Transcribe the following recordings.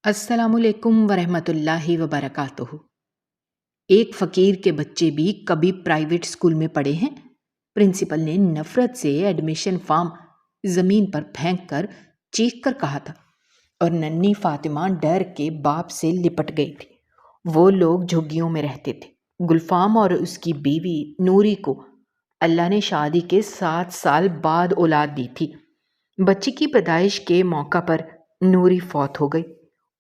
السلام علیکم ورحمۃ اللہ وبرکاتہ۔ ایک فقیر کے بچے بھی کبھی پرائیویٹ اسکول میں پڑھے ہیں؟ پرنسپل نے نفرت سے ایڈمیشن فارم زمین پر پھینک کر چیخ کر کہا تھا، اور ننھی فاطمہ ڈر کے باپ سے لپٹ گئی تھی۔ وہ لوگ جھگیوں میں رہتے تھے۔ گلفام اور اس کی بیوی نوری کو اللہ نے شادی کے 7 سال بعد اولاد دی تھی۔ بچی کی پیدائش کے موقع پر نوری فوت ہو گئی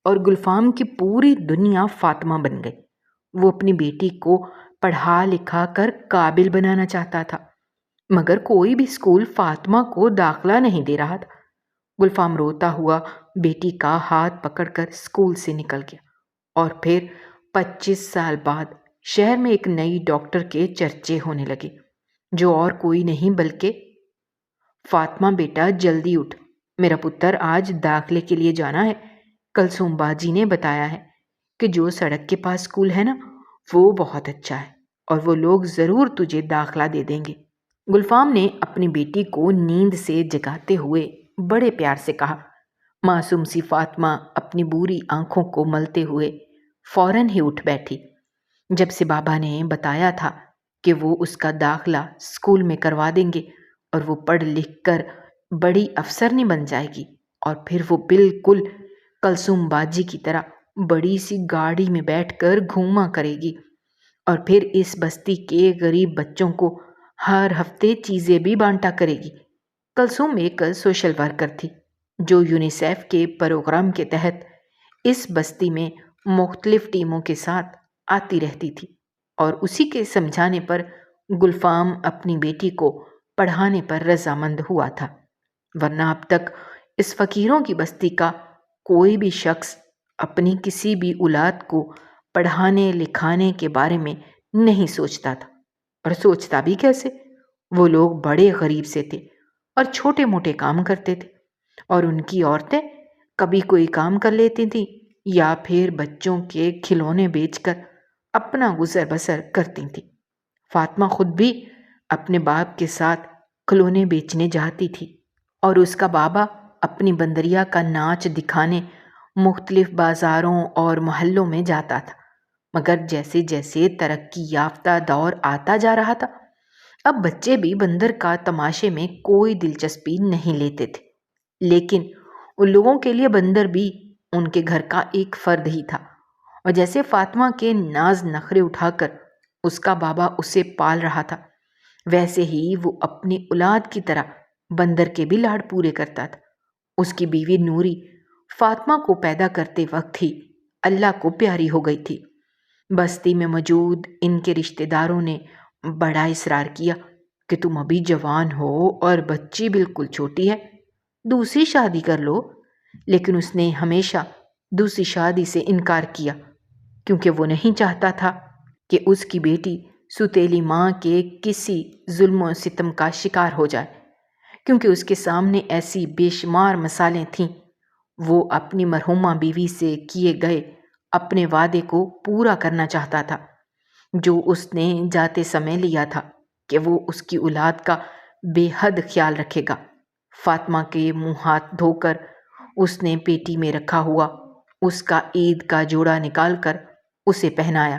اور گلفام کی پوری دنیا فاطمہ بن گئی۔ وہ اپنی بیٹی کو پڑھا لکھا کر قابل بنانا چاہتا تھا، مگر کوئی بھی اسکول فاطمہ کو داخلہ نہیں دے رہا تھا۔ گلفام روتا ہوا بیٹی کا ہاتھ پکڑ کر اسکول سے نکل گیا، اور پھر 25 سال بعد شہر میں ایک نئی ڈاکٹر کے چرچے ہونے لگے، جو اور کوئی نہیں بلکہ فاطمہ بیٹا جلدی اٹھ، میرا پتر آج داخلے کے لیے جانا ہے۔ کلثوم باجی نے بتایا ہے کہ جو سڑک کے پاس اسکول ہے نا، وہ بہت اچھا ہے اور وہ لوگ ضرور تجھے داخلہ دے دیں گے۔ گلفام نے اپنی بیٹی کو نیند سے جگاتے ہوئے بڑے پیار سے کہا۔ معصوم سی فاطمہ اپنی بوری آنکھوں کو ملتے ہوئے فوراً ہی اٹھ بیٹھی۔ جب سے بابا نے بتایا تھا کہ وہ اس کا داخلہ اسکول میں کروا دیں گے اور وہ پڑھ لکھ کر بڑی افسرنی بن جائے گی، اور پھر وہ بالکل کلثوم باجی کی طرح بڑی سی گاڑی میں بیٹھ کر گھوما کرے گی، اور پھر اس بستی کے غریب بچوں کو ہر ہفتے چیزیں بھی بانٹا کرے گی۔ کلثوم ایک سوشل ورکر تھی جو یونیسیف کے پروگرام کے تحت اس بستی میں مختلف ٹیموں کے ساتھ آتی رہتی تھی، اور اسی کے سمجھانے پر گلفام اپنی بیٹی کو پڑھانے پر رضامند ہوا تھا، ورنہ اب تک اس فقیروں کی بستی کا کوئی بھی شخص اپنی کسی بھی اولاد کو پڑھانے لکھانے کے بارے میں نہیں سوچتا تھا، اور سوچتا بھی کیسے؟ وہ لوگ بڑے غریب سے تھے اور چھوٹے موٹے کام کرتے تھے، اور ان کی عورتیں کبھی کوئی کام کر لیتی تھیں یا پھر بچوں کے کھلونے بیچ کر اپنا گزر بسر کرتی تھیں۔ فاطمہ خود بھی اپنے باپ کے ساتھ کھلونے بیچنے جاتی تھی، اور اس کا بابا اپنی بندریا کا ناچ دکھانے مختلف بازاروں اور محلوں میں جاتا تھا۔ مگر جیسے جیسے ترقی یافتہ دور آتا جا رہا تھا، اب بچے بھی بندر کا تماشے میں کوئی دلچسپی نہیں لیتے تھے، لیکن ان لوگوں کے لیے بندر بھی ان کے گھر کا ایک فرد ہی تھا، اور جیسے فاطمہ کے ناز نخرے اٹھا کر اس کا بابا اسے پال رہا تھا، ویسے ہی وہ اپنی اولاد کی طرح بندر کے بھی لاڈ پورے کرتا تھا۔ اس کی بیوی نوری فاطمہ کو پیدا کرتے وقت ہی اللہ کو پیاری ہو گئی تھی۔ بستی میں موجود ان کے رشتہ داروں نے بڑا اصرار کیا کہ تم ابھی جوان ہو اور بچی بالکل چھوٹی ہے، دوسری شادی کر لو، لیکن اس نے ہمیشہ دوسری شادی سے انکار کیا، کیونکہ وہ نہیں چاہتا تھا کہ اس کی بیٹی ستیلی ماں کے کسی ظلم و ستم کا شکار ہو جائے، کیونکہ اس کے سامنے ایسی بے شمار مثالیں تھیں۔ وہ اپنی مرحومہ بیوی سے کیے گئے اپنے وعدے کو پورا کرنا چاہتا تھا جو اس نے جاتے سمے لیا تھا، کہ وہ اس کی اولاد کا بے حد خیال رکھے گا۔ فاطمہ کے منہ ہاتھ دھو کر اس نے پیٹی میں رکھا ہوا اس کا عید کا جوڑا نکال کر اسے پہنایا۔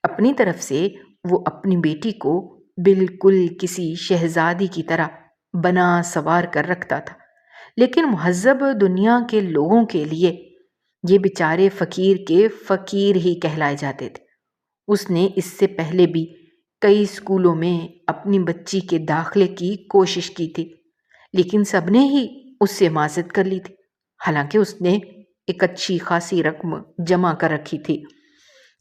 اپنی طرف سے وہ اپنی بیٹی کو بالکل کسی شہزادی کی طرح بنا سنوار کر رکھتا تھا، لیکن مہذب دنیا کے لوگوں کے لیے یہ بیچارے فقیر کے فقیر ہی کہلائے جاتے تھے۔ اس نے اس سے پہلے بھی کئی اسکولوں میں اپنی بچی کے داخلے کی کوشش کی تھی، لیکن سب نے ہی اس سے معذرت کر لی تھی، حالانکہ اس نے ایک اچھی خاصی رقم جمع کر رکھی تھی۔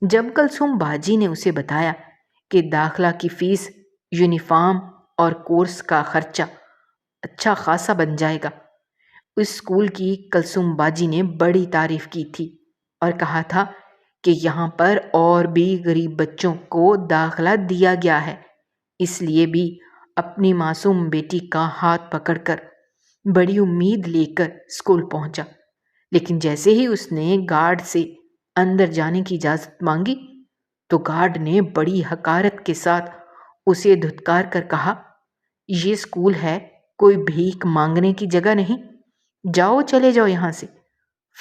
جب کلثوم باجی نے اسے بتایا کہ داخلہ کی فیس، یونیفارم اور کورس کا خرچہ اچھا خاصا بن جائے گا، اس اسکول کی کلثوم باجی نے بڑی تعریف کی تھی اور کہا تھا کہ یہاں پر اور بھی غریب بچوں کو داخلہ دیا گیا ہے، اس لیے بھی اپنی معصوم بیٹی کا ہاتھ پکڑ کر بڑی امید لے کر اسکول پہنچا۔ لیکن جیسے ہی اس نے گارڈ سے اندر جانے کی اجازت مانگی تو گارڈ نے بڑی حقارت کے ساتھ اسے دھتکار کر کہا، یہ اسکول ہے، کوئی بھیک مانگنے کی جگہ نہیں، جاؤ چلے جاؤ یہاں سے۔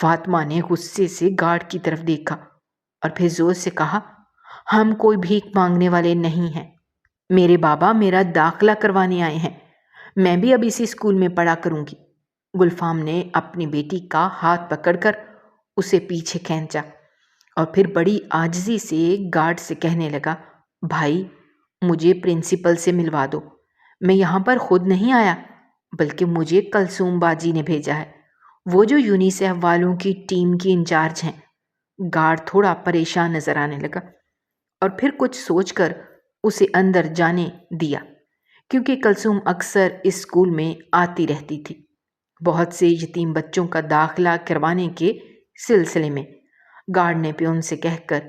فاطمہ نے غصے سے گارڈ کی طرف دیکھا اور پھر زور سے کہا، ہم کوئی بھیک مانگنے والے نہیں ہیں، میرے بابا میرا داخلہ کروانے آئے ہیں، میں بھی اب اسی اسکول میں پڑھا کروں گی۔ گلفام نے اپنی بیٹی کا ہاتھ پکڑ کر اسے پیچھے کھینچا اور پھر بڑی عاجزی سے گارڈ سے کہنے لگا، بھائی مجھے پرنسپل سے ملوا دو، میں یہاں پر خود نہیں آیا بلکہ مجھے کلثوم باجی نے بھیجا ہے، وہ جو یونیسیف والوں کی ٹیم کی انچارج ہیں۔ گارڈ تھوڑا پریشان نظر آنے لگا اور پھر کچھ سوچ کر اسے اندر جانے دیا، کیونکہ کلثوم اکثر اس اسکول میں آتی رہتی تھی، بہت سے یتیم بچوں کا داخلہ کروانے کے سلسلے میں۔ گارڈ نے پیون سے کہہ کر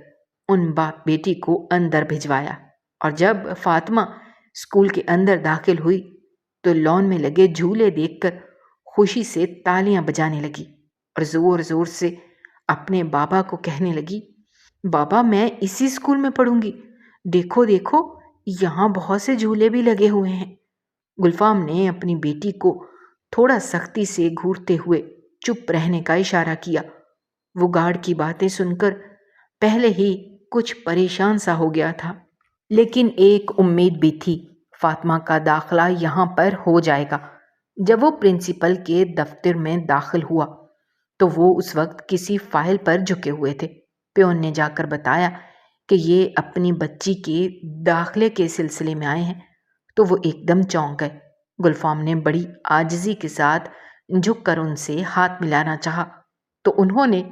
ان باپ بیٹی کو اندر بھجوایا اور جب فاطمہ اسکول کے اندر داخل ہوئی تو لان میں لگے جھولے دیکھ کر خوشی سے تالیاں بجانے لگی اور زور زور سے اپنے بابا کو کہنے لگی، بابا میں اسی اسکول میں پڑھوں گی، دیکھو دیکھو یہاں بہت سے جھولے بھی لگے ہوئے ہیں۔ گلفام نے اپنی بیٹی کو تھوڑا سختی سے گھورتے ہوئے چپ رہنے کا اشارہ کیا۔ وہ گارڈ کی باتیں سن کر پہلے ہی کچھ پریشان سا ہو گیا تھا، لیکن ایک امید بھی تھی، فاطمہ کا داخلہ یہاں پر ہو جائے گا۔ جب وہ پرنسپل کے دفتر میں داخل ہوا تو وہ اس وقت کسی فائل پر جھکے ہوئے تھے۔ پیون نے جا کر بتایا کہ یہ اپنی بچی کے داخلے کے سلسلے میں آئے ہیں تو وہ ایک دم چونک گئے۔ گلفام نے بڑی عاجزی کے ساتھ جھک کر ان سے ہاتھ ملانا چاہا تو انہوں نے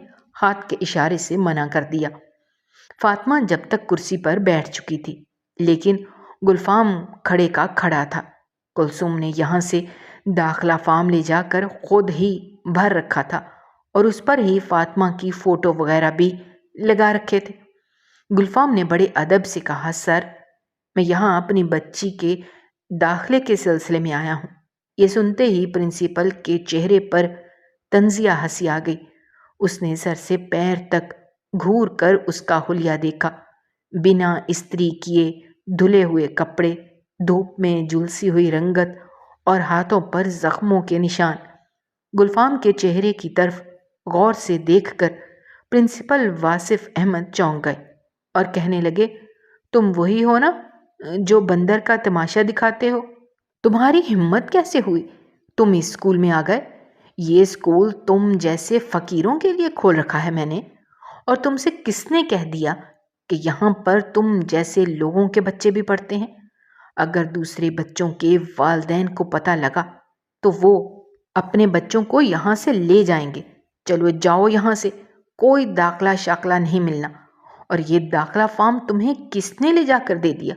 ہاتھ کے اشارے سے منع کر دیا۔ فاطمہ جب تک کرسی پر بیٹھ چکی تھی، لیکن گلفام کھڑے کا کھڑا تھا۔ کلثوم نے یہاں سے داخلہ فارم لے جا کر خود ہی بھر رکھا تھا اور اس پر ہی فاطمہ کی فوٹو وغیرہ بھی لگا رکھے تھے۔ گلفام نے بڑے ادب سے کہا، سر میں یہاں اپنی بچی کے داخلے کے سلسلے میں آیا ہوں۔ یہ سنتے ہی پرنسپل کے چہرے پر طنزیہ ہنسی آ گئی۔ اس نے سر سے پیر تک گھور کر اس کا حلیہ دیکھا، بنا استری کیے دھلے ہوئے کپڑے، دھوپ میں جھلسی ہوئی رنگت اور ہاتھوں پر زخموں کے نشان۔ گلفام کے چہرے کی طرف غور سے دیکھ کر پرنسپل واصف احمد چونک گئے اور کہنے لگے، تم وہی ہو نا جو بندر کا تماشا دکھاتے ہو؟ تمہاری ہمت کیسے ہوئی تم اس اسکول میں آ گئے؟ یہ اسکول تم جیسے فقیروں کے لیے کھول رکھا ہے میں نے، اور تم سے کس نے کہہ دیا کہ یہاں پر تم جیسے لوگوں کے بچے بھی پڑھتے ہیں؟ اگر دوسرے بچوں کے والدین کو پتہ لگا تو وہ اپنے بچوں کو یہاں سے لے جائیں گے۔ چلو جاؤ یہاں سے، کوئی داخلہ شاخلہ نہیں ملنا۔ اور یہ داخلہ فارم تمہیں کس نے لے جا کر دے دیا؟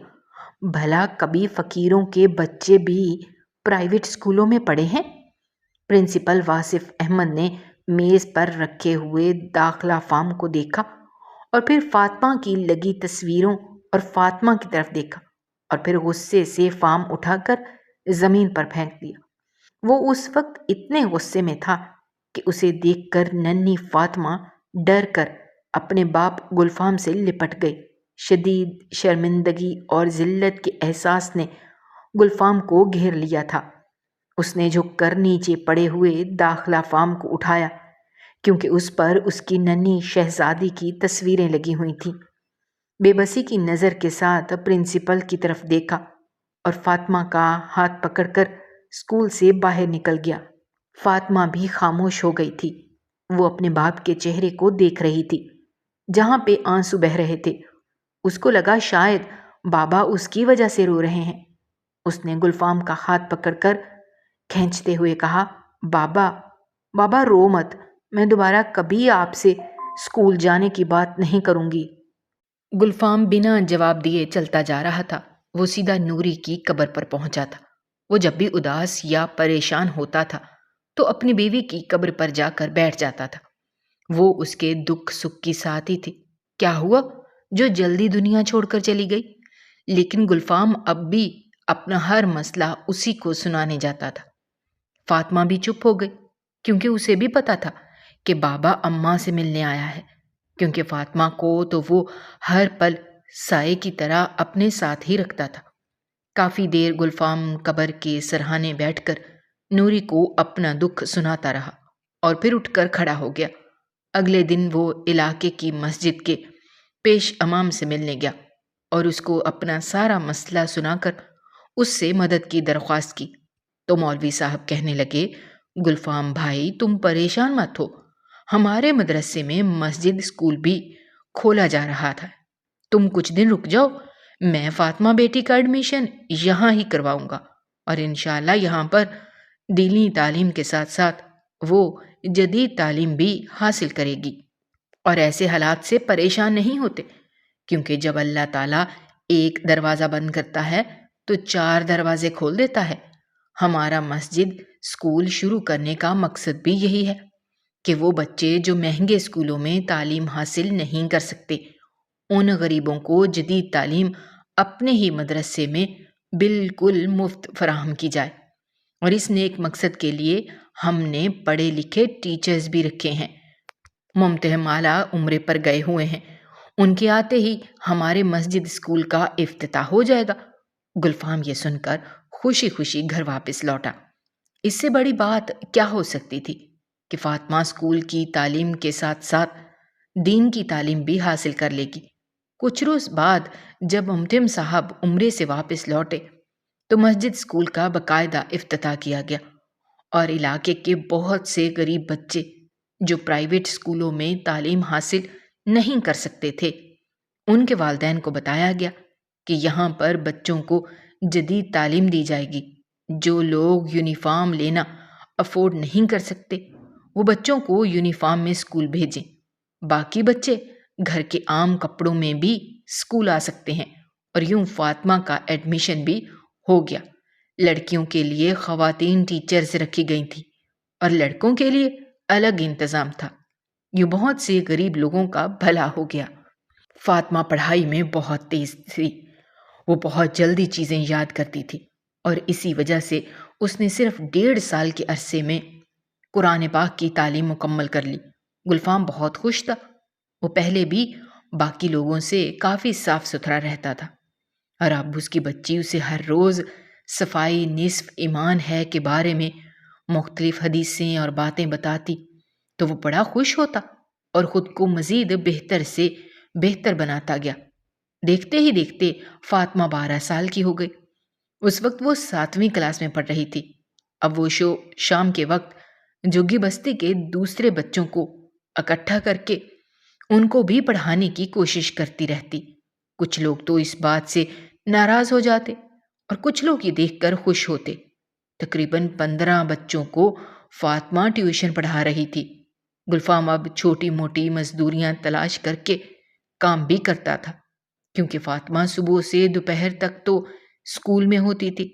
بھلا کبھی فقیروں کے بچے بھی پرائیویٹ اسکولوں میں پڑھے ہیں؟ پرنسپل واصف احمد نے میز پر رکھے ہوئے داخلہ فارم کو دیکھا اور پھر فاطمہ کی لگی تصویروں اور فاطمہ کی طرف دیکھا اور پھر غصے سے فارم اٹھا کر زمین پر پھینک دیا۔ وہ اس وقت اتنے غصے میں تھا کہ اسے دیکھ کر ننھی فاطمہ ڈر کر اپنے باپ گلفام سے لپٹ گئی۔ شدید شرمندگی اور ذلت کے احساس نے گلفام کو گھیر لیا تھا۔ اس نے جھک کر نیچے پڑے ہوئے داخلہ فارم کو اٹھایا، کیونکہ اس پر اس کی ننھی شہزادی کی تصویریں لگی ہوئی تھیں۔ بے بسی کی نظر کے ساتھ پرنسپل کی طرف دیکھا اور فاطمہ کا ہاتھ پکڑ کر اسکول سے باہر نکل گیا۔ فاطمہ بھی خاموش ہو گئی تھی۔ وہ اپنے باپ کے چہرے کو دیکھ رہی تھی جہاں پہ آنسو بہہ رہے تھے۔ اس کو لگا شاید بابا اس کی وجہ سے رو رہے ہیں۔ اس نے گلفام کا ہاتھ پکڑ کر کھینچتے ہوئے کہا، بابا رو مت، میں دوبارہ کبھی آپ سے اسکول جانے کی بات نہیں کروں گی۔ گلفام بنا جواب دیے چلتا جا رہا تھا۔ وہ سیدھا نوری کی قبر پر پہنچا تھا۔ وہ جب بھی اداس یا پریشان ہوتا تھا تو اپنی بیوی کی قبر پر جا کر بیٹھ جاتا تھا۔ وہ اس کے دکھ سکھ کی ساتھی تھی۔ کیا ہوا جو جلدی دنیا چھوڑ کر چلی گئی؟ لیکن گلفام اب بھی اپنا ہر مسئلہ اسی کو سنانے جاتا تھا۔ فاطمہ بھی چپ ہو گئی، کیونکہ اسے بھی پتا تھا کہ بابا اماں سے ملنے آیا ہے، کیونکہ فاطمہ کو تو وہ ہر پل سائے کی طرح اپنے ساتھ ہی رکھتا تھا۔ کافی دیر گلفام قبر کے سرہانے بیٹھ کر نوری کو اپنا دکھ سناتا رہا اور پھر اٹھ کر کھڑا ہو گیا اگلے دن وہ علاقے کی مسجد کے پیش امام سے ملنے گیا اور اس کو اپنا سارا مسئلہ سنا کر اس سے مدد کی درخواست کی تو مولوی صاحب کہنے لگے، گلفام بھائی تم پریشان مت ہو، ہمارے مدرسے میں مسجد اسکول بھی کھولا جا رہا تھا، تم کچھ دن رک جاؤ، میں فاطمہ بیٹی کا ایڈمیشن یہاں ہی کرواؤں گا اور انشاءاللہ یہاں پر دینی تعلیم کے ساتھ ساتھ وہ جدید تعلیم بھی حاصل کرے گی اور ایسے حالات سے پریشان نہیں ہوتے، کیونکہ جب اللہ تعالیٰ ایک دروازہ بند کرتا ہے تو 4 دروازے کھول دیتا ہے۔ ہمارا مسجد اسکول شروع کرنے کا مقصد بھی یہی ہے کہ وہ بچے جو مہنگے اسکولوں میں تعلیم حاصل نہیں کر سکتے، ان غریبوں کو جدید تعلیم اپنے ہی مدرسے میں بالکل مفت فراہم کی جائے، اور اس نیک مقصد کے لیے ہم نے پڑھے لکھے ٹیچرز بھی رکھے ہیں، ممتحن اعلیٰ عمرے پر گئے ہوئے ہیں، ان کے آتے ہی ہمارے مسجد اسکول کا افتتاح ہو جائے گا۔ گلفام یہ سن کر خوشی خوشی گھر واپس لوٹا۔ اس سے بڑی بات کیا ہو سکتی تھی کہ فاطمہ اسکول کی تعلیم کے ساتھ ساتھ دین کی تعلیم بھی حاصل کر لے گی۔ کچھ روز بعد جب ممتحن صاحب عمرے سے واپس لوٹے تو مسجد اسکول کا باقاعدہ افتتاح کیا گیا اور علاقے کے بہت سے غریب بچے جو پرائیویٹ اسکولوں میں تعلیم حاصل نہیں کر سکتے تھے، ان کے والدین کو بتایا گیا کہ یہاں پر بچوں کو جدید تعلیم دی جائے گی۔ جو لوگ یونیفارم لینا افورڈ نہیں کر سکتے وہ بچوں کو یونیفارم میں اسکول بھیجیں، باقی بچے گھر کے عام کپڑوں میں بھی اسکول آ سکتے ہیں، اور یوں فاطمہ کا ایڈمیشن بھی ہو گیا۔ لڑکیوں کے لیے خواتین ٹیچرز رکھی گئی تھیں اور لڑکوں کے لیے الگ انتظام تھا۔ یوں بہت سے غریب لوگوں کا بھلا ہو گیا۔ فاطمہ پڑھائی میں بہت تیز تھی، وہ بہت جلدی چیزیں یاد کرتی تھی اور اسی وجہ سے اس نے صرف 1.5 سال کے عرصے میں قرآن پاک کی تعلیم مکمل کر لی۔ گلفام بہت خوش تھا، وہ پہلے بھی باقی لوگوں سے کافی صاف ستھرا رہتا تھا، اور اب اس کی بچی اسے ہر روز صفائی نصف ایمان ہے کے بارے میں مختلف حدیثیں اور باتیں بتاتی تو وہ بڑا خوش ہوتا اور خود کو مزید بہتر سے بہتر بناتا گیا۔ دیکھتے ہی دیکھتے فاطمہ 12 سال کی ہو گئی۔ اس وقت وہ 7ویں کلاس میں پڑھ رہی تھی۔ اب وہ شام کے وقت جھگی بستی کے دوسرے بچوں کو اکٹھا کر کے ان کو بھی پڑھانے کی کوشش کرتی رہتی۔ کچھ لوگ تو اس بات سے ناراض ہو جاتے اور کچھ لوگ یہ دیکھ کر خوش ہوتے۔ تقریباً 15 بچوں کو فاطمہ ٹیوشن پڑھا رہی تھی۔ گلفام اب چھوٹی موٹی مزدوریاں تلاش کر کے کام بھی کرتا تھا، کیونکہ فاطمہ صبح سے دوپہر تک تو اسکول میں ہوتی تھی،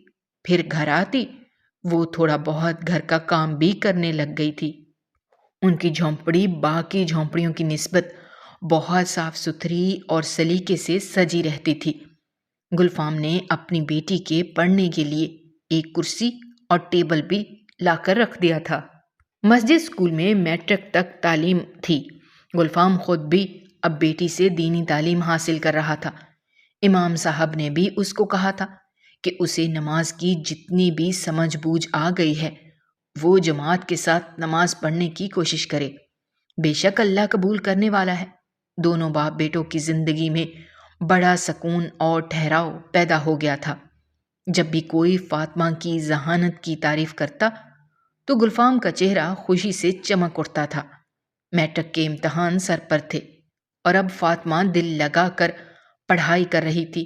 پھر گھر آتی وہ تھوڑا بہت گھر کا کام بھی کرنے لگ گئی تھی۔ ان کی جھونپڑی باقی جھونپڑیوں کی نسبت بہت صاف ستھری اور سلیقے سے سجی رہتی تھی۔ گلفام نے اپنی بیٹی کے پڑھنے کے لیے ایک کرسی اور ٹیبل بھی لا کر رکھ دیا تھا۔ مسجد اسکول میں میٹرک تک تعلیم تھی۔ گلفام خود بھی اب بیٹی سے دینی تعلیم حاصل کر رہا تھا۔ امام صاحب نے بھی اس کو کہا تھا کہ اسے نماز کی جتنی بھی سمجھ بوجھ آ گئی ہے وہ جماعت کے ساتھ نماز پڑھنے کی کوشش کرے، بے شک اللہ قبول کرنے والا ہے۔ دونوں باپ بیٹوں کی زندگی میں بڑا سکون اور ٹھہراؤ پیدا ہو گیا تھا۔ جب بھی کوئی فاطمہ کی ذہانت کی تعریف کرتا تو گلفام کا چہرہ خوشی سے چمک اٹھتا تھا۔ میٹرک کے امتحان سر پر تھے اور اب فاطمہ دل لگا کر پڑھائی کر رہی تھی۔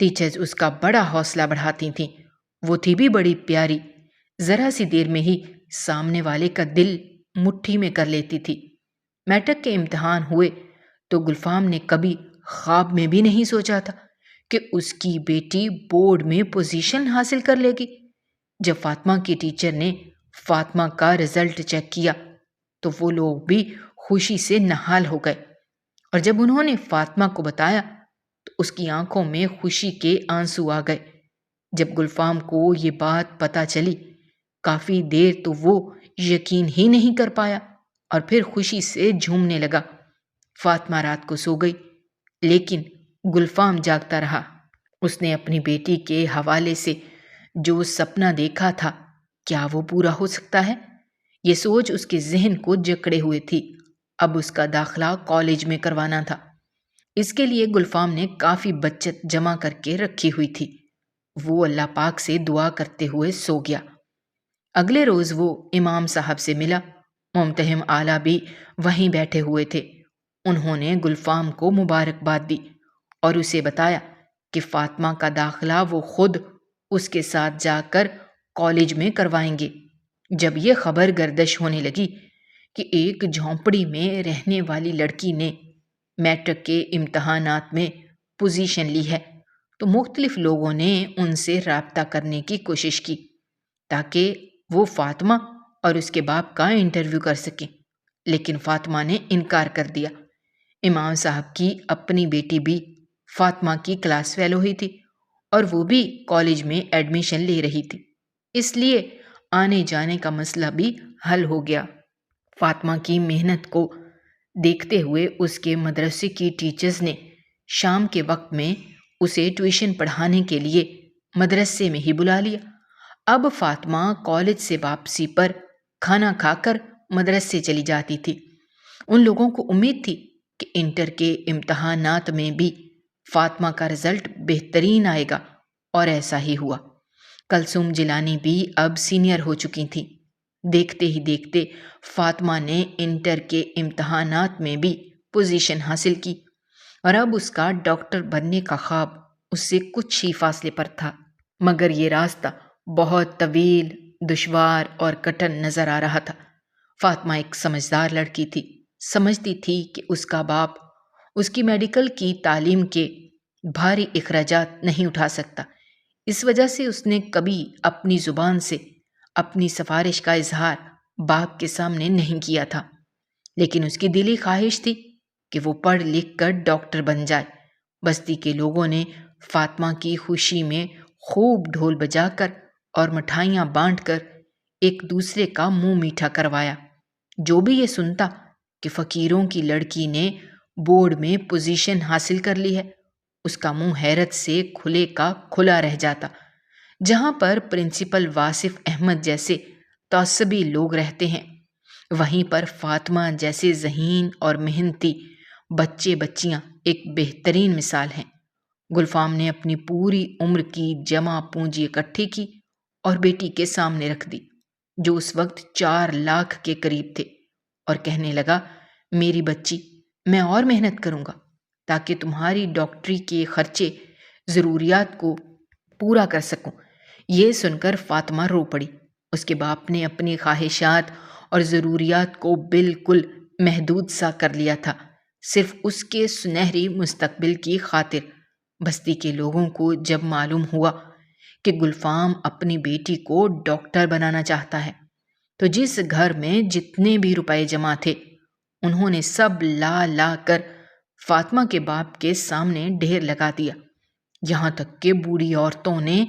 ٹیچرز اس کا بڑا حوصلہ بڑھاتی تھیں، وہ تھی بھی بڑی پیاری، ذرا سی دیر میں ہی سامنے والے کا دل مٹھی میں کر لیتی تھی۔ میٹرک کے امتحان ہوئے تو گلفام نے کبھی خواب میں بھی نہیں سوچا تھا کہ اس کی بیٹی بورڈ میں پوزیشن حاصل کر لے گی۔ جب فاطمہ کی ٹیچر نے فاطمہ کا رزلٹ چیک کیا تو وہ لوگ بھی خوشی سے نہال ہو گئے، اور جب انہوں نے فاطمہ کو بتایا تو اس کی آنکھوں میں خوشی کے آنسو آ گئے۔ جب گلفام کو یہ بات پتہ چلی کافی دیر تو وہ یقین ہی نہیں کر پایا اور پھر خوشی سے جھومنے لگا۔ فاطمہ رات کو سو گئی لیکن گلفام جاگتا رہا۔ اس نے اپنی بیٹی کے حوالے سے جو سپنا دیکھا تھا کیا وہ پورا ہو سکتا ہے، یہ سوچ اس کے ذہن کو جکڑے ہوئے تھی۔ اب اس کا داخلہ کالج میں کروانا تھا۔ اس کے لیے گلفام نے کافی بچت جمع کر کے رکھی ہوئی تھی۔ وہ اللہ پاک سے دعا کرتے ہوئے سو گیا۔ اگلے روز وہ امام صاحب سے ملا۔ ممتحن اعلیٰ بھی وہیں بیٹھے ہوئے تھے۔ انہوں نے گلفام کو مبارکباد دی اور اسے بتایا کہ فاطمہ کا داخلہ وہ خود اس کے ساتھ جا کر کالج میں کروائیں گے۔ جب یہ خبر گردش ہونے لگی کہ ایک جھونپڑی میں رہنے والی لڑکی نے میٹرک کے امتحانات میں پوزیشن لی ہے، تو مختلف لوگوں نے ان سے رابطہ کرنے کی کوشش کی تاکہ وہ فاطمہ اور اس کے باپ کا انٹرویو کر سکیں، لیکن فاطمہ نے انکار کر دیا۔ امام صاحب کی اپنی بیٹی بھی فاطمہ کی کلاس فیلو ہوئی تھی اور وہ بھی کالج میں ایڈمیشن لے رہی تھی، اس لیے آنے جانے کا مسئلہ بھی حل ہو گیا۔ فاطمہ کی محنت کو دیکھتے ہوئے اس کے مدرسے کی ٹیچرز نے شام کے وقت میں اسے ٹیوشن پڑھانے کے لیے مدرسے میں ہی بلا لیا۔ اب فاطمہ کالج سے واپسی پر کھانا کھا کر مدرسے چلی جاتی تھی۔ ان لوگوں کو امید تھی کہ انٹر کے امتحانات میں بھی فاطمہ کا رزلٹ بہترین آئے گا، اور ایسا ہی ہوا۔ کلثوم جیلانی بھی اب سینئر ہو چکی تھیں۔ دیکھتے ہی دیکھتے فاطمہ نے انٹر کے امتحانات میں بھی پوزیشن حاصل کی، اور اب اس کا ڈاکٹر بننے کا خواب اس سے کچھ ہی فاصلے پر تھا، مگر یہ راستہ بہت طویل، دشوار اور کٹھن نظر آ رہا تھا۔ فاطمہ ایک سمجھدار لڑکی تھی، سمجھتی تھی کہ اس کا باپ اس کی میڈیکل کی تعلیم کے بھاری اخراجات نہیں اٹھا سکتا۔ اس وجہ سے اس نے کبھی اپنی زبان سے اپنی سفارش کا اظہار باپ کے سامنے نہیں کیا تھا، لیکن اس کی دلی خواہش تھی کہ وہ پڑھ لکھ کر ڈاکٹر بن جائے۔ بستی کے لوگوں نے فاطمہ کی خوشی میں خوب ڈھول بجا کر اور مٹھائیاں بانٹ کر ایک دوسرے کا منہ میٹھا کروایا۔ جو بھی یہ سنتا کہ فقیروں کی لڑکی نے بورڈ میں پوزیشن حاصل کر لی ہے، اس کا منہ حیرت سے کھلے کا کھلا رہ جاتا۔ جہاں پر پرنسپل واصف احمد جیسے تعصبی لوگ رہتے ہیں، وہیں پر فاطمہ جیسے ذہین اور محنتی بچے بچیاں ایک بہترین مثال ہیں۔ گلفام نے اپنی پوری عمر کی جمع پونجی اکٹھی کی اور بیٹی کے سامنے رکھ دی، جو اس وقت 4 لاکھ کے قریب تھے، اور کہنے لگا، میری بچی، میں اور محنت کروں گا تاکہ تمہاری ڈاکٹری کے خرچے ضروریات کو پورا کر سکوں۔ یہ سن کر فاطمہ رو پڑی۔ اس کے باپ نے اپنی خواہشات اور ضروریات کو بالکل محدود سا کر لیا تھا، صرف اس کے سنہری مستقبل کی خاطر۔ بستی کے لوگوں کو جب معلوم ہوا کہ گلفام اپنی بیٹی کو ڈاکٹر بنانا چاہتا ہے، تو جس گھر میں جتنے بھی روپے جمع تھے، انہوں نے سب لا کر فاطمہ کے باپ کے سامنے ڈھیر لگا دیا۔ یہاں تک کہ بوڑھی عورتوں نے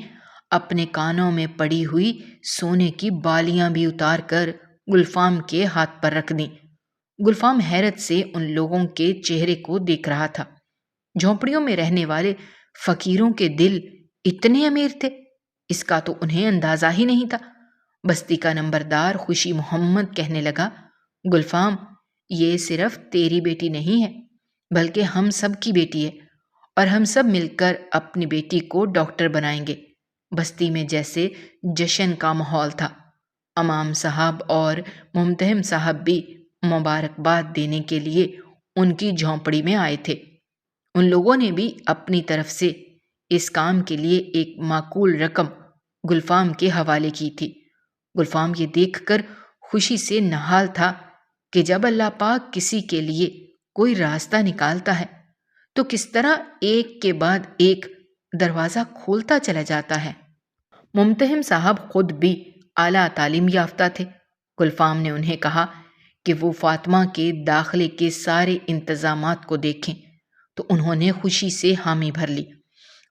اپنے کانوں میں پڑی ہوئی سونے کی بالیاں بھی اتار کر گلفام کے ہاتھ پر رکھ دیں۔ گلفام حیرت سے ان لوگوں کے چہرے کو دیکھ رہا تھا۔ جھونپڑیوں میں رہنے والے فقیروں کے دل اتنے امیر تھے، اس کا تو انہیں اندازہ ہی نہیں تھا۔ بستی کا نمبردار خوشی محمد کہنے لگا، گلفام، یہ صرف تیری بیٹی نہیں ہے، بلکہ ہم سب کی بیٹی ہے، اور ہم سب مل کر اپنی بیٹی کو ڈاکٹر بنائیں گے۔ بستی میں جیسے جشن کا ماحول تھا۔ امام صاحب اور ممتحن صاحب بھی مبارکباد دینے کے لیے ان کی جھونپڑی میں آئے تھے۔ ان لوگوں نے بھی اپنی طرف سے اس کام کے لیے ایک معقول رقم گلفام کے حوالے کی تھی۔ گلفام یہ دیکھ کر خوشی سے نہال تھا کہ جب اللہ پاک کسی کے لیے کوئی راستہ نکالتا ہے تو کس طرح ایک کے بعد ایک دروازہ کھولتا چلا جاتا ہے۔ ممتحن صاحب خود بھی اعلیٰ تعلیم یافتہ تھے۔ گلفام نے انہیں کہا کہ وہ فاطمہ کے داخلے کے سارے انتظامات کو دیکھیں، تو انہوں نے خوشی سے حامی بھر لی،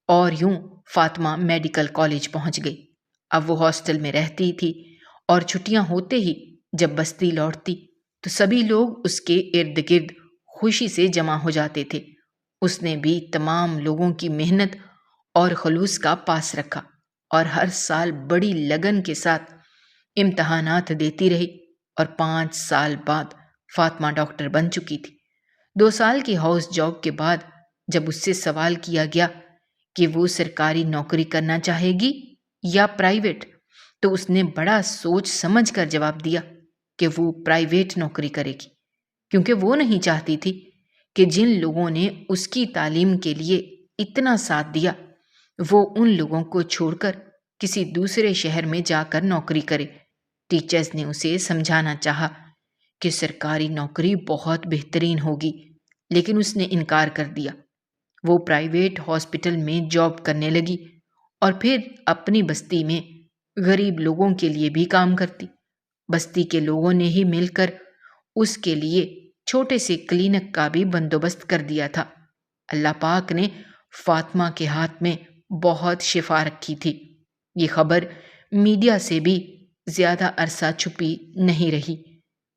اور یوں فاطمہ میڈیکل کالج پہنچ گئی۔ اب وہ ہاسٹل میں رہتی تھی، اور چھٹیاں ہوتے ہی جب بستی لوٹتی تو سبھی لوگ اس کے ارد گرد خوشی سے جمع ہو جاتے تھے۔ اس نے بھی تمام لوگوں کی محنت اور خلوص کا پاس رکھا، اور ہر سال بڑی لگن کے ساتھ امتحانات دیتی رہی، اور 5 سال بعد فاطمہ ڈاکٹر بن چکی تھی۔ 2 سال کی ہاؤس جاب کے بعد جب اس سے سوال کیا گیا کہ وہ سرکاری نوکری کرنا چاہے گی یا پرائیویٹ، تو اس نے بڑا سوچ سمجھ کر جواب دیا کہ وہ پرائیویٹ نوکری کرے گی، کیونکہ وہ نہیں چاہتی تھی کہ جن لوگوں نے اس کی تعلیم کے لیے اتنا ساتھ دیا وہ ان لوگوں کو چھوڑ کر کسی دوسرے شہر میں جا کر نوکری کرے۔ ٹیچرز نے اسے سمجھانا چاہا کہ سرکاری نوکری بہت بہترین ہوگی، لیکن اس نے انکار کر دیا۔ وہ پرائیویٹ ہاسپٹل میں جاب کرنے لگی اور پھر اپنی بستی میں غریب لوگوں کے لیے بھی کام کرتی۔ بستی کے لوگوں نے ہی مل کر اس کے لیے چھوٹے سے کلینک کا بھی بندوبست کر دیا تھا۔ اللہ پاک نے فاطمہ کے ہاتھ میں بہت شفا رکھی تھی۔ یہ خبر میڈیا سے بھی زیادہ عرصہ چھپی نہیں رہی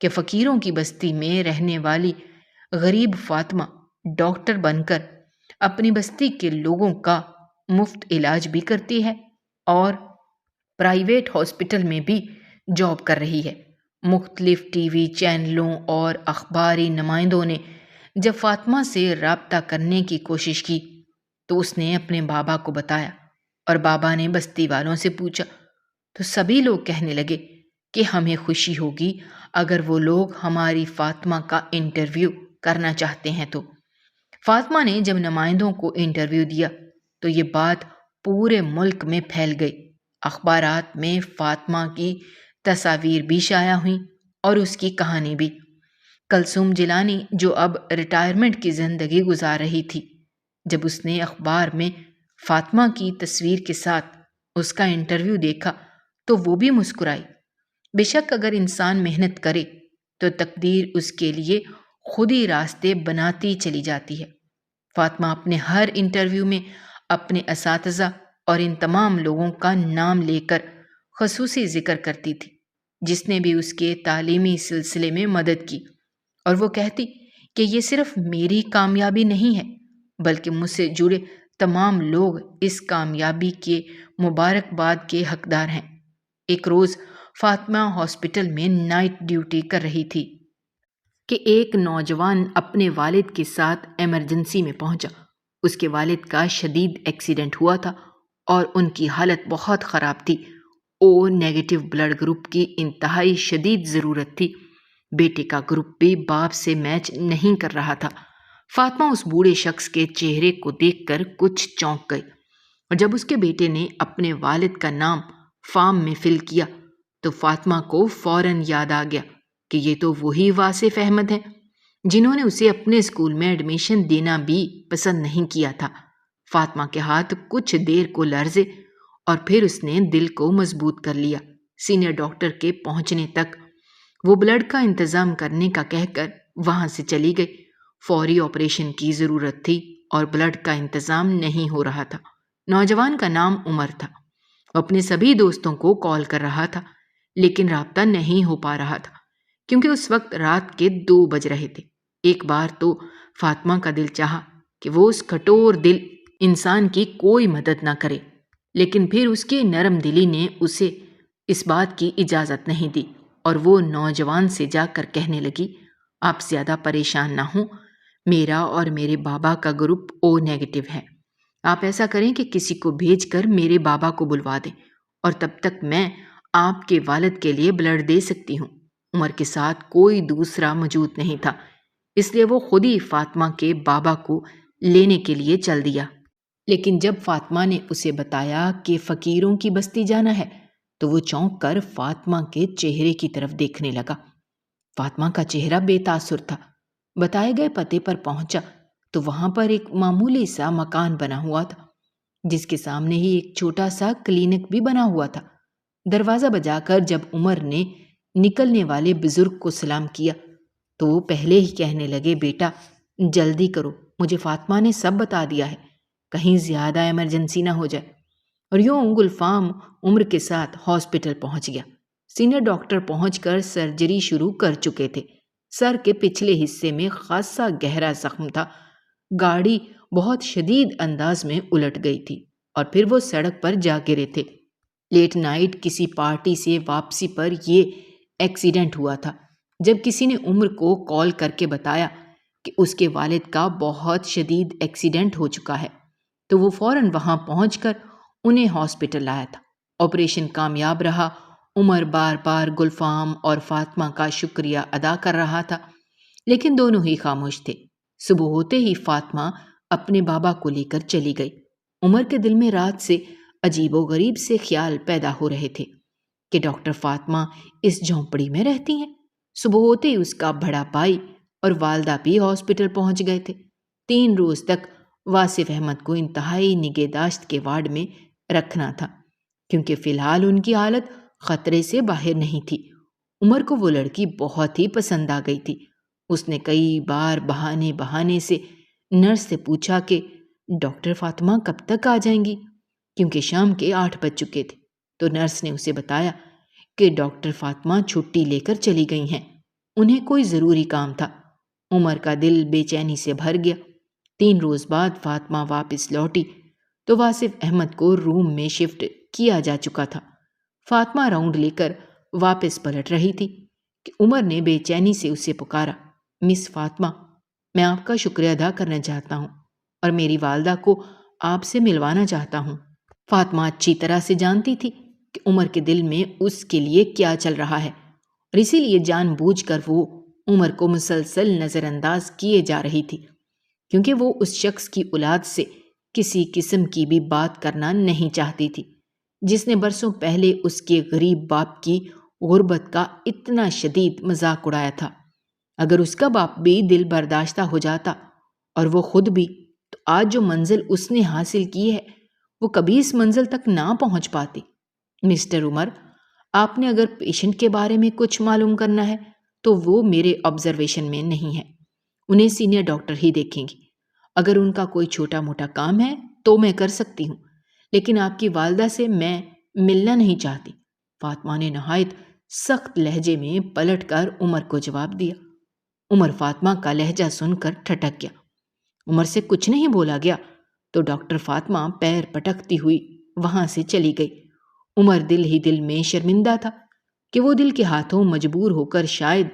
کہ فقیروں کی بستی میں رہنے والی غریب فاطمہ ڈاکٹر بن کر اپنی بستی کے لوگوں کا مفت علاج بھی کرتی ہے اور پرائیویٹ ہاسپٹل میں بھی جاب کر رہی ہے۔ مختلف ٹی وی چینلوں اور اخباری نمائندوں نے جب فاطمہ سے رابطہ کرنے کی کوشش کی تو اس نے اپنے بابا کو بتایا، اور بابا نے بستی والوں سے پوچھا تو سبھی لوگ کہنے لگے کہ ہمیں خوشی ہوگی اگر وہ لوگ ہماری فاطمہ کا انٹرویو کرنا چاہتے ہیں تو۔ فاطمہ نے جب نمائندوں کو انٹرویو دیا تو یہ بات پورے ملک میں پھیل گئی۔ اخبارات میں فاطمہ کی تصاویر بھی شائع ہوئیں اور اس کی کہانی بھی۔ کلثوم جیلانی جو اب ریٹائرمنٹ کی زندگی گزار رہی تھی، جب اس نے اخبار میں فاطمہ کی تصویر کے ساتھ اس کا انٹرویو دیکھا تو وہ بھی مسکرائی۔ بے شک اگر انسان محنت کرے تو تقدیر اس کے لیے خود ہی راستے بناتی چلی جاتی ہے۔ فاطمہ اپنے ہر انٹرویو میں اپنے اساتذہ اور ان تمام لوگوں کا نام لے کر خصوصی ذکر کرتی تھی جس نے بھی اس کے تعلیمی سلسلے میں مدد کی، اور وہ کہتی کہ یہ صرف میری کامیابی نہیں ہے بلکہ مجھ سے جڑے تمام لوگ اس کامیابی کے مبارکباد کے حقدار ہیں۔ ایک روز فاطمہ ہاسپٹل میں نائٹ ڈیوٹی کر رہی تھی کہ ایک نوجوان اپنے والد کے ساتھ ایمرجنسی میں پہنچا۔ اس کے والد کا شدید ایکسیڈنٹ ہوا تھا اور ان کی حالت بہت خراب تھی۔ او نیگیٹو بلڈ گروپ کی انتہائی شدید ضرورت تھی۔ بیٹے کا گروپ بھی باپ سے میچ نہیں کر رہا تھا۔ فاطمہ اس بوڑھے شخص کے چہرے کو دیکھ کر کچھ چونک گئی، اور جب اس کے بیٹے نے اپنے والد کا نام فارم میں فل کیا تو فاطمہ کو فوراً یاد آ گیا کہ یہ تو وہی واصف احمد ہیں جنہوں نے اسے اپنے اسکول میں ایڈمیشن دینا بھی پسند نہیں کیا تھا۔ فاطمہ کے ہاتھ کچھ دیر کو لرزے اور پھر اس نے دل کو مضبوط کر لیا۔ سینئر ڈاکٹر کے پہنچنے تک وہ بلڈ کا انتظام کرنے کا کہہ کر وہاں سے چلی گئی۔ فوری آپریشن کی ضرورت تھی اور بلڈ کا انتظام نہیں ہو رہا تھا۔ نوجوان کا نام عمر تھا۔ وہ اپنے سبھی دوستوں کو کال کر رہا تھا لیکن رابطہ نہیں ہو پا رہا تھا کیونکہ اس وقت رات کے 2 بج رہے تھے۔ ایک بار تو فاطمہ کا دل چاہا کہ وہ اس کٹور دل انسان کی کوئی مدد نہ کرے، لیکن پھر اس کی نرم دلی نے اسے اس بات کی اجازت نہیں دی اور وہ نوجوان سے جا کر کہنے لگی، آپ زیادہ پریشان نہ ہوں، میرا اور میرے بابا کا گروپ او نیگیٹو ہے۔ آپ ایسا کریں کہ کسی کو بھیج کر میرے بابا کو بلوا دیں اور تب تک میں آپ کے والد کے لیے بلڈ دے سکتی ہوں۔ عمر کے ساتھ کوئی دوسرا موجود نہیں تھا، اس لیے وہ خود ہی فاطمہ کے بابا کو لینے کے لیے چل دیا۔ لیکن جب فاطمہ نے اسے بتایا کہ فقیروں کی بستی جانا ہے تو وہ چونک کر فاطمہ کے چہرے کی طرف دیکھنے لگا۔ فاطمہ کا چہرہ بے تاثر تھا۔ بتائے گئے پتے پر پہنچا تو وہاں پر ایک معمولی سا مکان بنا ہوا تھا جس کے سامنے ہی ایک چھوٹا سا کلینک بھی بنا ہوا تھا۔ دروازہ بجا کر جب عمر نے نکلنے والے بزرگ کو سلام کیا تو وہ پہلے ہی کہنے لگے، بیٹا جلدی کرو، مجھے فاطمہ نے سب بتا دیا ہے، کہیں زیادہ ایمرجنسی نہ ہو جائے۔ اور یوں گلفام عمر کے ساتھ ہاسپٹل پہنچ گیا۔ سینئر ڈاکٹر پہنچ کر سرجری شروع کر چکے تھے۔ سر کے پچھلے حصے میں خاصا گہرا زخم تھا۔ گاڑی بہت شدید انداز میں الٹ گئی تھی اور پھر وہ سڑک پر جا گرے تھے۔ لیٹ نائٹ کسی پارٹی سے واپسی پر یہ ایکسیڈنٹ ہوا تھا جب کسی نے عمر کو کال کر کے بتایا کہ اس کے والد کا بہت شدید ایکسیڈنٹ ہو چکا ہے تو وہ فوراً وہاں پہنچ کر انہیں ہاسپٹل لایا تھا۔ آپریشن کامیاب رہا۔ عمر بار بار گلفام اور فاطمہ کا شکریہ ادا کر رہا تھا، لیکن دونوں ہی خاموش تھے۔ صبح ہوتے ہی فاطمہ اپنے بابا کو لے کر چلی گئی۔ عمر کے دل میں رات سے عجیب و غریب سے خیال پیدا ہو رہے تھے کہ ڈاکٹر فاطمہ اس جھونپڑی میں رہتی ہیں۔ صبح ہوتے ہی اس کا بڑا بھائی اور والدہ بھی ہاسپٹل پہنچ گئے تھے۔ 3 روز تک واصف احمد کو انتہائی نگہداشت کے وارڈ میں رکھنا تھا، کیونکہ فی الحال ان کی حالت خطرے سے باہر نہیں تھی۔ عمر کو وہ لڑکی بہت ہی پسند آ گئی تھی۔ اس نے کئی بار بہانے سے نرس سے پوچھا کہ ڈاکٹر فاطمہ کب تک آ جائیں گی، کیونکہ شام کے 8 بج چکے تھے۔ تو نرس نے اسے بتایا کہ ڈاکٹر فاطمہ چھٹی لے کر چلی گئی ہیں، انہیں کوئی ضروری کام تھا۔ عمر کا دل بے چینی سے بھر گیا۔ 3 روز بعد فاطمہ واپس لوٹی تو واصف احمد کو روم میں شفٹ کیا جا چکا تھا۔ فاطمہ راؤنڈ لے کر واپس پلٹ رہی تھی کہ عمر نے بے چینی سے اسے پکارا، مس فاطمہ، میں آپ کا شکریہ ادا کرنا چاہتا ہوں اور میری والدہ کو آپ سے ملوانا چاہتا ہوں۔ فاطمہ اچھی طرح سے جانتی تھی کہ عمر کے دل میں اس کے لیے کیا چل رہا ہے، اور اسی لیے جان بوجھ کر وہ عمر کو مسلسل نظر انداز کیے جا رہی تھی، کیونکہ وہ اس شخص کی اولاد سے کسی قسم کی بھی بات کرنا نہیں چاہتی تھی جس نے برسوں پہلے اس کے غریب باپ کی غربت کا اتنا شدید مذاق اڑایا تھا۔ اگر اس کا باپ بھی دل برداشتہ ہو جاتا اور وہ خود بھی، تو آج جو منزل اس نے حاصل کی ہے وہ کبھی اس منزل تک نہ پہنچ پاتی۔ مسٹر عمر، آپ نے اگر پیشنٹ کے بارے میں کچھ معلوم کرنا ہے تو وہ میرے آبزرویشن میں نہیں ہے، انہیں سینئر ڈاکٹر ہی دیکھیں گی۔ اگر ان کا کوئی چھوٹا موٹا کام ہے تو میں کر سکتی ہوں، لیکن آپ کی والدہ سے میں ملنا نہیں چاہتی۔ فاطمہ نے نہایت سخت لہجے میں پلٹ کر عمر کو جواب دیا۔ عمر فاطمہ کا لہجہ سن کر ٹھٹک گیا۔ عمر سے کچھ نہیں بولا گیا تو ڈاکٹر فاطمہ پیر پٹکتی ہوئی وہاں سے چلی گئی۔ عمر دل ہی دل میں شرمندہ تھا کہ وہ دل کے ہاتھوں مجبور ہو کر شاید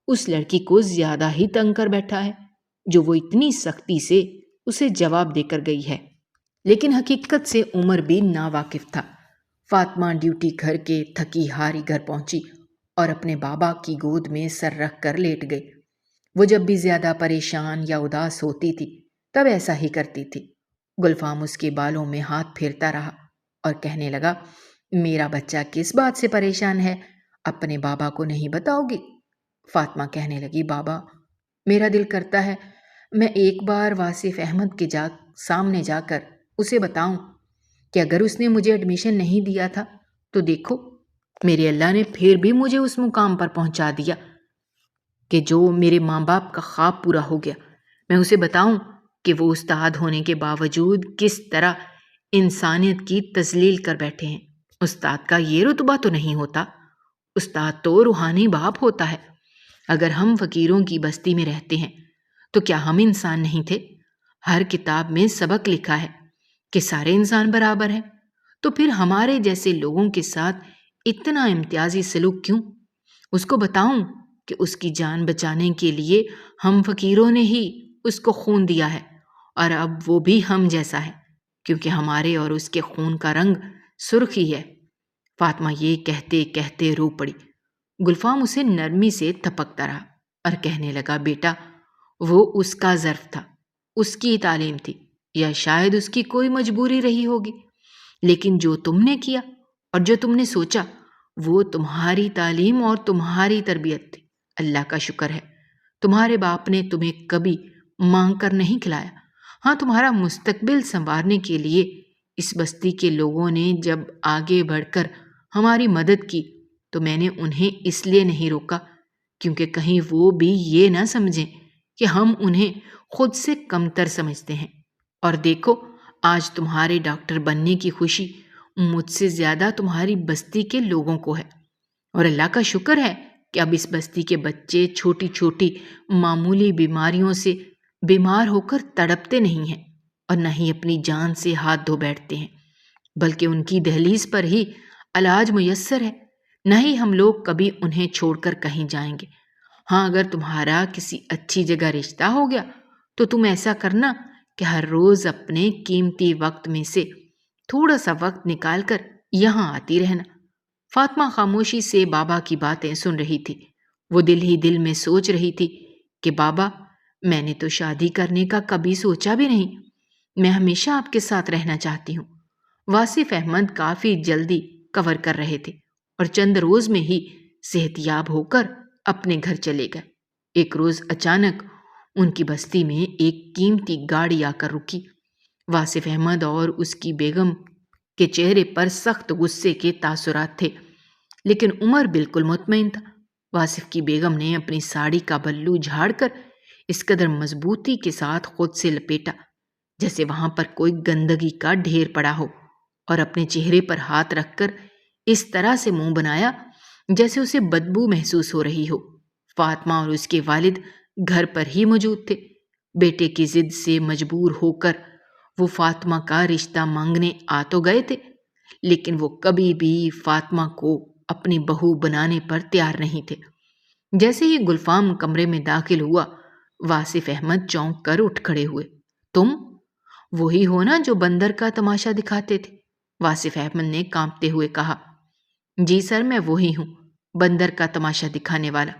اس لڑکی کو زیادہ ہی تنگ کر بیٹھا ہے جو وہ اتنی سختی سے اسے جواب دے کر گئی ہے، لیکن حقیقت سے عمر بھی ناواقف تھا۔ فاطمہ ڈیوٹی گھر کے تھکی ہاری گھر پہنچی اور اپنے بابا کی گود میں سر رکھ کر لیٹ گئی۔ وہ جب بھی زیادہ پریشان یا اداس ہوتی تھی تب ایسا ہی کرتی تھی۔ گلفام اس کے بالوں میں ہاتھ پھیرتا رہا اور کہنے لگا، میرا بچہ کس بات سے پریشان ہے، اپنے بابا کو نہیں بتاؤ گی؟ فاطمہ کہنے لگی، بابا، میرا دل کرتا ہے میں ایک بار واصف احمد کے سامنے جا کر اسے بتاؤں کہ اگر اس نے مجھے ایڈمیشن نہیں دیا تھا تو دیکھو میرے اللہ نے پھر بھی مجھے اس مقام پر پہنچا دیا کہ جو میرے ماں باپ کا خواب پورا ہو گیا۔ میں اسے بتاؤں کہ وہ استاد ہونے کے باوجود کس طرح انسانیت کی تذلیل کر بیٹھے ہیں۔ استاد کا یہ رتبہ تو نہیں ہوتا، استاد تو روحانی باپ ہوتا ہے۔ اگر ہم فقیروں کی بستی میں رہتے ہیں تو کیا ہم انسان نہیں تھے؟ ہر کتاب میں سبق لکھا ہے کہ سارے انسان برابر ہیں، تو پھر ہمارے جیسے لوگوں کے ساتھ اتنا امتیازی سلوک کیوں؟ اس کو بتاؤں کہ اس کی جان بچانے کے لیے ہم فقیروں نے ہی اس کو خون دیا ہے، اور اب وہ بھی ہم جیسا ہے، کیونکہ ہمارے اور اس کے خون کا رنگ سرخ ہی ہے۔ فاطمہ یہ کہتے کہتے رو پڑی۔ گلفام اسے نرمی سے تھپکتا رہا اور کہنے لگا، بیٹا، وہ اس کا ظرف تھا، اس کی تعلیم تھی، یا شاید اس کی کوئی مجبوری رہی ہوگی، لیکن جو تم نے کیا اور جو تم نے سوچا وہ تمہاری تعلیم اور تمہاری تربیت تھی۔ اللہ کا شکر ہے تمہارے باپ نے تمہیں کبھی مانگ کر نہیں کھلایا۔ ہاں، تمہارا مستقبل سنوارنے کے لیے اس بستی کے لوگوں نے جب آگے بڑھ کر ہماری مدد کی تو میں نے انہیں اس لیے نہیں روکا کیونکہ کہیں وہ بھی یہ نہ سمجھیں کہ ہم انہیں خود سے کمتر سمجھتے ہیں۔ اور دیکھو، آج تمہارے ڈاکٹر بننے کی خوشی مجھ سے زیادہ تمہاری بستی کے لوگوں کو ہے، اور اللہ کا شکر ہے کہ اب اس بستی کے بچے چھوٹی چھوٹی معمولی بیماریوں سے بیمار ہو کر تڑپتے نہیں ہیں اور نہ ہی اپنی جان سے ہاتھ دھو بیٹھتے ہیں، بلکہ ان کی دہلیز پر ہی علاج میسر ہے۔ نہ ہی ہم لوگ کبھی انہیں چھوڑ کر کہیں جائیں گے۔ ہاں اگر تمہارا کسی اچھی جگہ رشتہ ہو گیا تو تم ایسا کرنا کہ ہر روز اپنے قیمتی وقت میں سے تھوڑا سا وقت نکال کر یہاں آتی رہنا۔ فاطمہ خاموشی سے بابا کی باتیں سن رہی تھی۔ وہ دل ہی دل میں سوچ رہی تھی کہ بابا، میں نے تو شادی کرنے کا کبھی سوچا بھی نہیں، میں ہمیشہ آپ کے ساتھ رہنا چاہتی ہوں۔ واصف احمد کافی جلدی کور کر رہے تھے اور چند روز میں ہی صحت یاب ہو کر اپنے گھر چلے گئے۔ ایک روز اچانک ان کی بستی میں ایک قیمتی گاڑی آ کر رکی۔ واصف احمد اور اس کی بیگم کے چہرے پر سخت غصے کے تاثرات تھے، لیکن عمر بالکل مطمئن تھا۔ واصف کی بیگم نے اپنی ساڑی کا بلو جھاڑ کر اس قدر مضبوطی کے ساتھ خود سے لپیٹا جیسے وہاں پر کوئی گندگی کا ڈھیر پڑا ہو، اور اپنے چہرے پر ہاتھ رکھ کر اس طرح سے منہ بنایا جیسے اسے بدبو محسوس ہو رہی ہو۔ فاطمہ اور اس کے والد گھر پر ہی موجود تھے۔ بیٹے کی ضد سے مجبور ہو کر وہ فاطمہ کا رشتہ مانگنے آ تو گئے تھے، لیکن وہ کبھی بھی فاطمہ کو اپنی بہو بنانے پر تیار نہیں تھے۔ جیسے ہی گلفام کمرے میں داخل ہوا، واصف احمد چونک کر اٹھ کھڑے ہوئے۔ تم وہی ہو نا جو بندر کا تماشا دکھاتے تھے؟ واصف احمد نے کانپتے ہوئے کہا۔ جی سر، میں وہی ہوں، بندر کا تماشا دکھانے والا،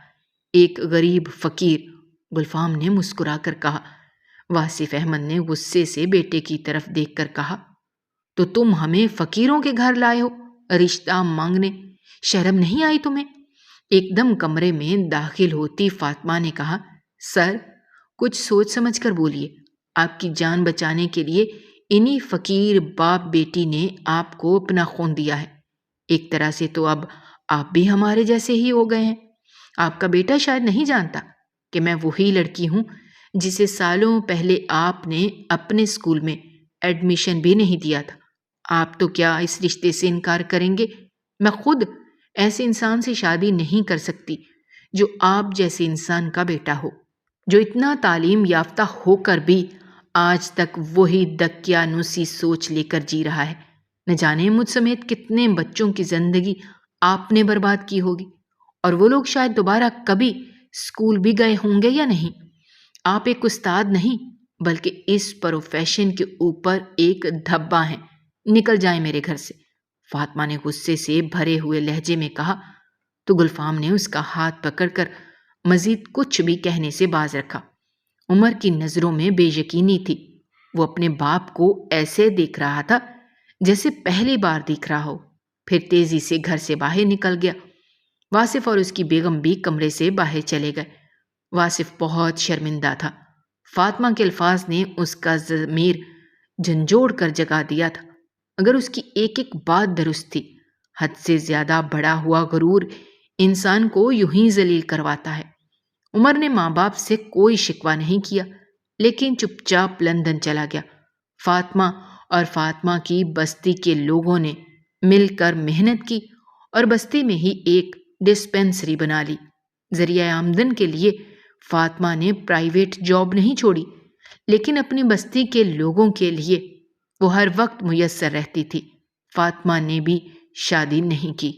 ایک غریب فقیر، گلفام نے مسکرا کر کہا۔ واصف احمد نے غصے سے بیٹے کی طرف دیکھ کر کہا، تو تم ہمیں فقیروں کے گھر لائے ہو رشتہ مانگنے؟ شرم نہیں آئی تمہیں؟ ایک دم کمرے میں داخل ہوتی فاطمہ نے کہا، سر کچھ سوچ سمجھ کر بولیے، آپ کی جان بچانے کے لیے انہی فقیر باپ بیٹی نے آپ کو اپنا خون دیا ہے۔ ایک طرح سے تو اب آپ بھی ہمارے جیسے ہی ہو گئے ہیں۔ آپ کا بیٹا شاید نہیں جانتا کہ میں وہی لڑکی ہوں جسے سالوں پہلے آپ نے اپنے اسکول میں ایڈمیشن بھی نہیں دیا تھا۔ آپ تو کیا اس رشتے سے انکار کریں گے؟ میں خود ایسے انسان سے شادی نہیں کر سکتی جو آپ جیسے انسان کا بیٹا ہو، جو اتنا تعلیم یافتہ ہو کر بھی آج تک وہی دقیانوسی سوچ لے کر جی رہا ہے۔ نہ جانے مجھ سمیت کتنے بچوں کی زندگی آپ نے برباد کی ہوگی، اور وہ لوگ شاید دوبارہ کبھی اسکول بھی گئے ہوں گے یا نہیں۔ آپ ایک استاد نہیں بلکہ اس پروفیشن کے اوپر ایک دھبا ہیں، نکل جائیں میرے گھر سے۔ فاطمہ نے غصے سے بھرے ہوئے لہجے میں کہا تو گلفام نے اس کا ہاتھ پکڑ کر مزید کچھ بھی کہنے سے باز رکھا۔ عمر کی نظروں میں بے یقینی تھی۔ وہ اپنے باپ کو ایسے دیکھ رہا تھا جیسے پہلی بار دیکھ رہا ہو، پھر تیزی سے گھر سے باہر نکل گیا۔ واصف اور اس کی بیگم بھی کمرے سے باہر چلے گئے۔ واصف بہت شرمندہ تھا۔ فاطمہ کے الفاظ نے اس کا ضمیر جھنجھوڑ کر جگا دیا تھا۔ اگر اس کی ایک ایک بات درست تھی، حد سے زیادہ بڑا ہوا غرور انسان کو یوں ہی ذلیل کرواتا ہے۔ عمر نے ماں باپ سے کوئی شکوہ نہیں کیا، لیکن چپ چاپ لندن چلا گیا۔ فاطمہ اور فاطمہ کی بستی کے لوگوں نے مل کر محنت کی اور بستی میں ہی ایک ڈسپینسری بنا لی۔ ذریعہ آمدن کے لیے فاطمہ نے پرائیویٹ جاب نہیں چھوڑی، لیکن اپنی بستی کے لوگوں کے لیے وہ ہر وقت میسر رہتی تھی۔ فاطمہ نے بھی شادی نہیں کی۔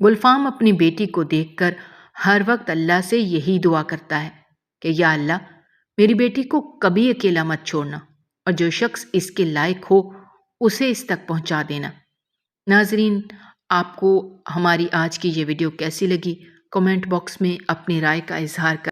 گلفام اپنی بیٹی کو دیکھ کر ہر وقت اللہ سے یہی دعا کرتا ہے کہ یا اللہ میری بیٹی کو کبھی اکیلا مت چھوڑنا، اور جو شخص اس کے لائق ہو اسے اس تک پہنچا دینا۔ ناظرین، آپ کو ہماری آج کی یہ ویڈیو کیسی لگی؟ کمنٹ باکس میں اپنی رائے کا اظہار کر